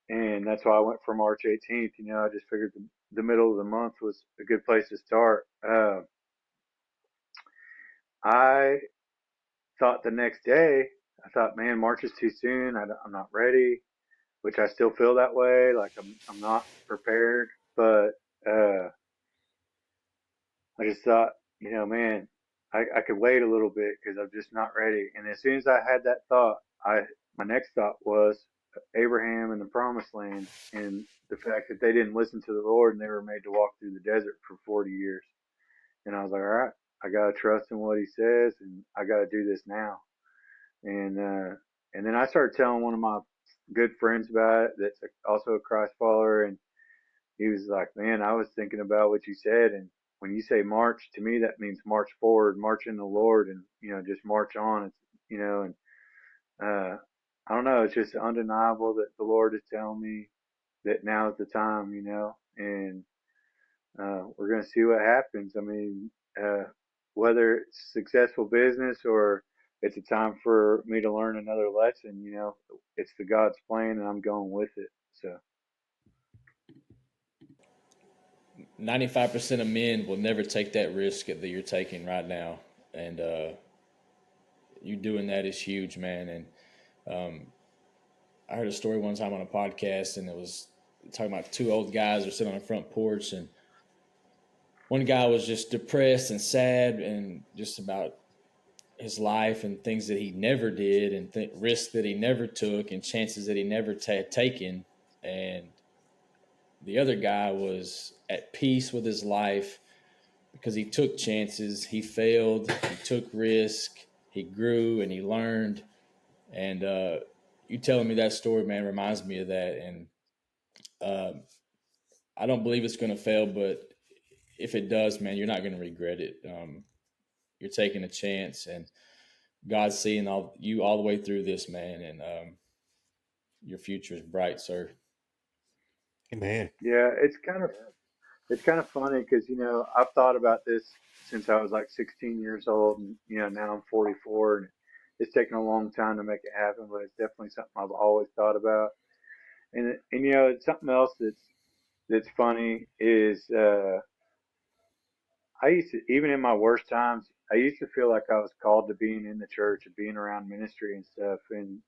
and that's why I went for March 18th. I just figured the middle of the month was a good place to start. I thought the next day, I thought, man, March is too soon. I'm not ready, which I still feel that way. Like I'm not prepared, but I just thought, man, I could wait a little bit because I'm just not ready. And as soon as I had that thought, my next thought was Abraham and the promised land, and the fact that they didn't listen to the Lord and they were made to walk through the desert for 40 years. And I was like, all right, I got to trust in what he says, and I got to do this now. And then I started telling one of my good friends about it that's also a Christ follower, and he was like, man, I was thinking about what you said, and when you say march, to me that means march forward, march in the Lord, and just march on. It's and uh, I don't know, it's just undeniable that the Lord is telling me that now is the time, and we're gonna see what happens. I mean, whether it's successful business or it's a time for me to learn another lesson, it's the God's plan, and I'm going with it. So 95% of men will never take that risk that you're taking right now, and you doing that is huge, man. And I heard a story one time on a podcast, and it was talking about two old guys were sitting on the front porch, and one guy was just depressed and sad and just about his life and things that he never did, and risks that he never took, and chances that he never had taken. And the other guy was at peace with his life because he took chances, he failed, he took risk, he grew, and he learned. And you telling me that story, man, reminds me of that. And I don't believe it's going to fail, but if it does, man, you're not going to regret it. You're taking a chance, and God's seeing you all the way through this, man, and your future is bright, sir. Amen. Yeah, it's kind of funny because I've thought about this since I was like 16 years old, and now I'm 44, and it's taken a long time to make it happen, but it's definitely something I've always thought about. And it's something else that's funny is I used to, even in my worst times, I used to feel like I was called to being in the church and being around ministry and stuff. And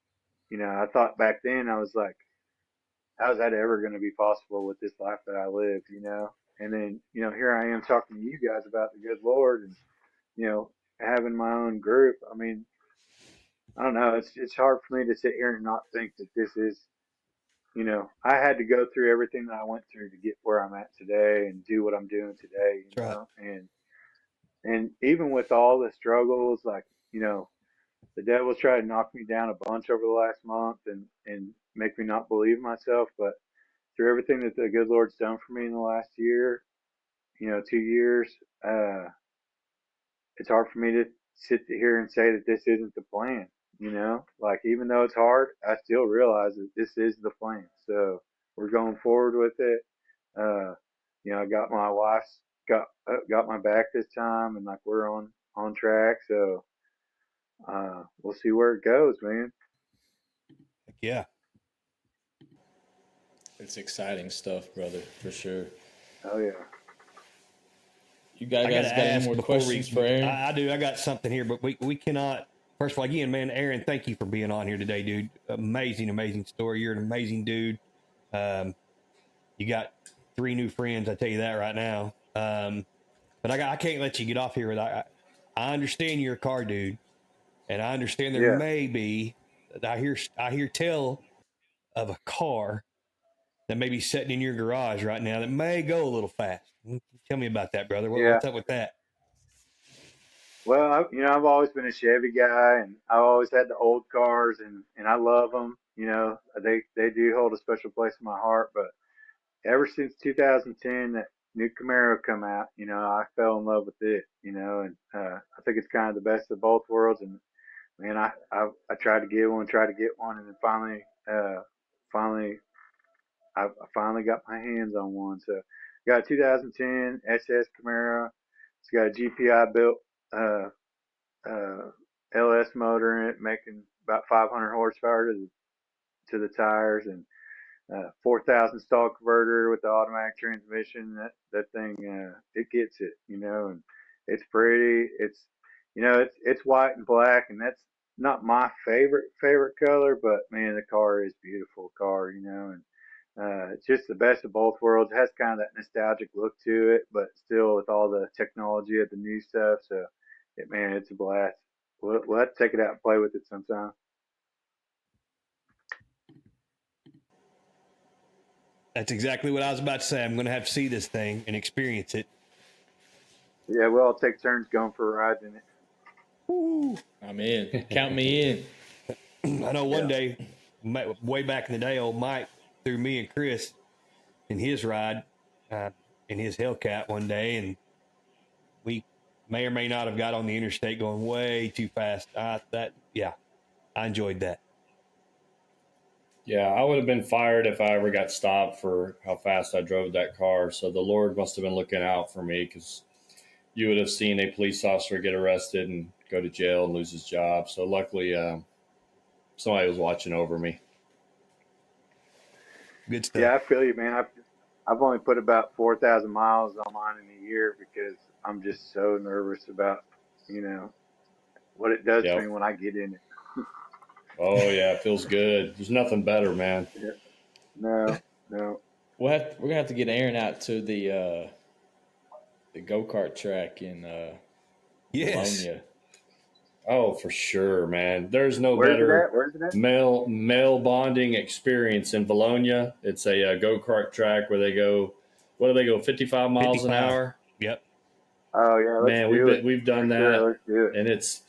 I thought back then I was like, how is that ever going to be possible with this life that I live? And then here I am talking to you guys about the good Lord, and having my own group. I mean, I don't know. It's hard for me to sit here and not think that this is, I had to go through everything that I went through to get where I'm at today and do what I'm doing today. That's right. And even with all the struggles, like the devil's tried to knock me down a bunch over the last month and make me not believe myself. But through everything that the good Lord's done for me in the last year, 2 years, it's hard for me to sit here and say that this isn't the plan. Like even though it's hard, I still realize that this is the plan. So we're going forward with it. I got my wife's got my back this time, and like we're on track. So we'll see where it goes, man. Yeah. It's exciting stuff, brother, for sure. Oh yeah. You guys I gotta got any ask more before questions for Aaron? I do. I got something here, but we cannot. First of all, again, man, Aaron, thank you for being on here today, dude. Amazing story. You're an amazing dude. You got 3 new friends. I tell you that right now. But I can't let you get off here without. I understand you're a car dude, and I understand there Yeah. may be. I hear tell of a car that may be sitting in your garage right now that may go a little fast. Tell me about that, brother. Yeah. What's up with that? Well, I've always been a Chevy guy, and I've always had the old cars, and I love them. They do hold a special place in my heart. But ever since 2010, that new Camaro come out, I fell in love with it. And I think it's kind of the best of both worlds. And man, I tried to get one, and then finally, I finally got my hands on one. So, got a 2010 SS Camaro. It's got a GPI built uh, uh, LS motor in it, making about 500 horsepower to the tires, and 4,000 stall converter with the automatic transmission. That thing, it gets it, and it's pretty. It's white and black, and that's not my favorite color, but man, the car is a beautiful car, and it's just the best of both worlds. It has kind of that nostalgic look to it, but still with all the technology of the new stuff. So, man, it's a blast. We'll have to take it out and play with it sometime. That's exactly what I was about to say. I'm going to have to see this thing and experience it. Yeah, we'll all take turns going for rides in it. Woo. I'm in. Count me in. I know one day, way back in the day, old Mike threw me and Chris in his ride in his Hellcat one day, and we may or may not have got on the interstate going way too fast. I enjoyed that. Yeah, I would have been fired if I ever got stopped for how fast I drove that car. So the Lord must have been looking out for me, because you would have seen a police officer get arrested and go to jail and lose his job. So luckily, somebody was watching over me. Good stuff. Yeah, I feel you, man. I've only put about 4,000 miles on mine in a year because I'm just so nervous about, what it does to me when I get in it. Oh yeah, it feels good. There's nothing better, man. Yeah. No. We're gonna have to get Aaron out to the go-kart track in Yes. Bologna. Oh, for sure, man. There's no Where's better it at? male bonding experience in Bologna. It's a go-kart track where they go what do they go, 55 miles 55. an hour? Yep. Oh yeah, let's Man, do it. we've done For sure, that, let's do it. and it's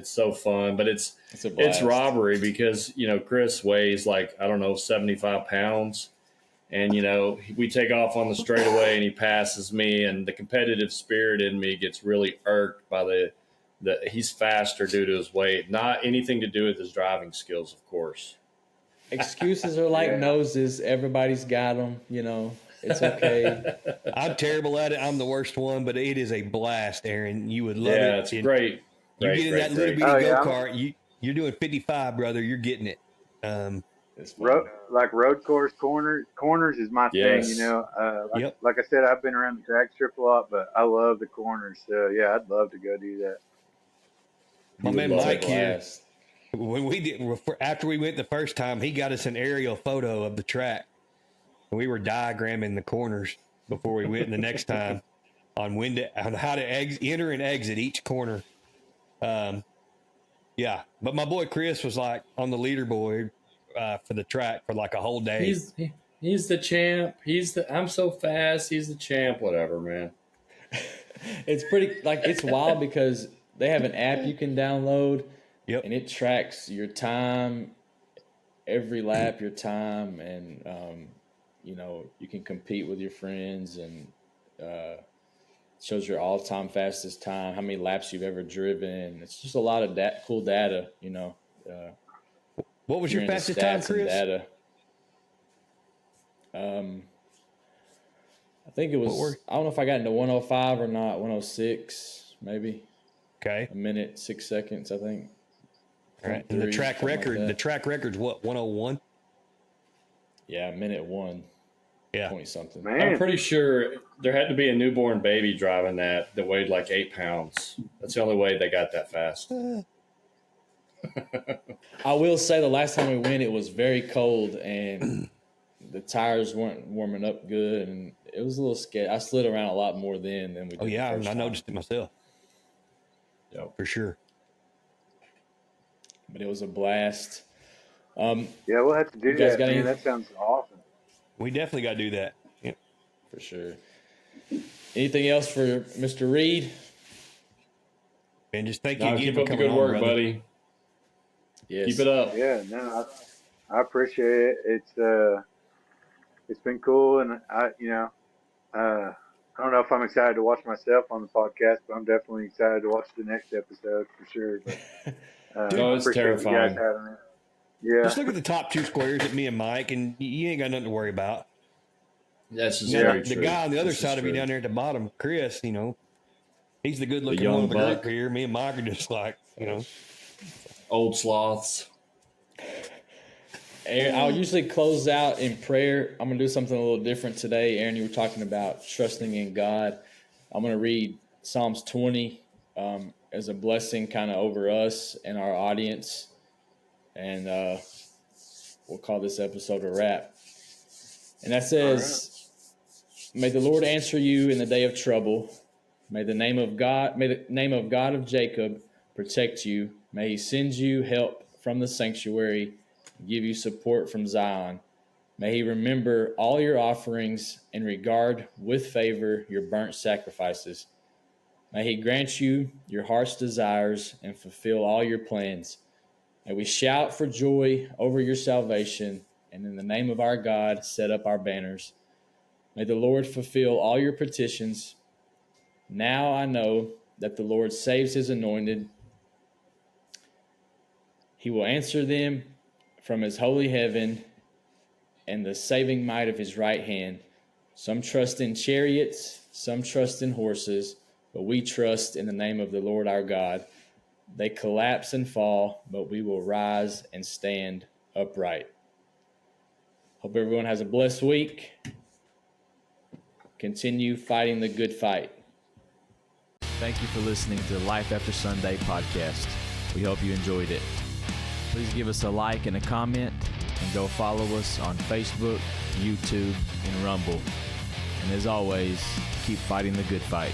so fun, but It's a it's blast. robbery because, you know, Chris weighs like, I don't know, 75 pounds. And, you know, we take off on the straightaway and he passes me, and the competitive spirit in me gets really irked by the he's faster due to his weight. Not anything to do with his driving skills, of course. Excuses are like Yeah. noses. Everybody's got them, you know. It's okay. I'm terrible at it. I'm the worst one, but it is a blast, Aaron. You would love it. Yeah, it's great. You get in that little bitty Oh, yeah. go-kart, you're doing 55, brother. You're getting it. It's fun. Road course corners is my Yes. thing, you know. Yep. Like I said, I've been around the drag strip a lot, but I love the corners. So yeah, I'd love to go do that. My You man would love Mike it. here, Blast. when we did, after we went the first time, he got us an aerial photo of the track. We were diagramming the corners before we went the next time on how to enter and exit each corner. Yeah, but my boy Chris was like on the leaderboard for the track for like a whole day. He's the champ. I'm so fast. He's the champ. Whatever, man. It's pretty, like, it's wild because they have an app you can download. Yep. And it tracks your time, every lap, your time, and you know, you can compete with your friends, and shows your all-time fastest time, how many laps you've ever driven. It's just a lot of cool data, you know. What was your you're into fastest time, stats and Chris? data. I think it was. I don't know if I got into 105 or not. 106, maybe. Okay. A minute 6 seconds, I think. All right. And the 0.3, track something like record, that. the track record's what, 101? Yeah, minute 1, Yeah. 20 something. I'm Man, pretty sure there had to be a newborn baby driving that weighed like 8 pounds. That's the only way they got that fast. I will say the last time we went, it was very cold and the tires weren't warming up good, and it was a little scary. I slid around a lot more then than we did. Oh, yeah. the I first time. noticed it myself. Yep. For sure. But it was a blast. yeah, we'll have to do guys that. got Man, any- that sounds awesome. We definitely got to do that. Yeah. For sure. Anything else for Mr. Reed? And just thank you No, again keep for up the coming good on, work, brother. buddy. Yes. Keep it up. Yeah, no, I appreciate it. It's been cool, and I don't know if I'm excited to watch myself on the podcast, but I'm definitely excited to watch the next episode for sure. But No, it's appreciate terrifying. you guys having me. Yeah, Just look at the top two squares at me and Mike, and you ain't got nothing to worry about. That's just Now, very the true. guy on the other This is side of you true. down there at the bottom, Chris, you know, he's the good looking young one of the buck. group here. Me and Mike are just like, you know, Old sloths. Aaron, I'll usually close out in prayer. I'm going to do something a little different today. Aaron, you were talking about trusting in God. I'm going to read Psalms 20 as a blessing kind of over us and our audience. And we'll call this episode a wrap. And that says, May the Lord answer you in the day of trouble. May the name of God of Jacob protect you. May he send you help from the sanctuary, give you support from Zion. May he remember all your offerings and regard with favor your burnt sacrifices. May he grant you your heart's desires and fulfill all your plans. May we shout for joy over your salvation, and in the name of our God, set up our banners. May the Lord fulfill all your petitions. Now I know that the Lord saves his anointed. He will answer them from his holy heaven and the saving might of his right hand. Some trust in chariots, some trust in horses, but we trust in the name of the Lord our God. They collapse and fall, but we will rise and stand upright. Hope everyone has a blessed week. Continue fighting the good fight. Thank you for listening to the Life After Sunday podcast. We hope you enjoyed it. Please give us a like and a comment, and go follow us on Facebook, YouTube, and Rumble. And as always, keep fighting the good fight.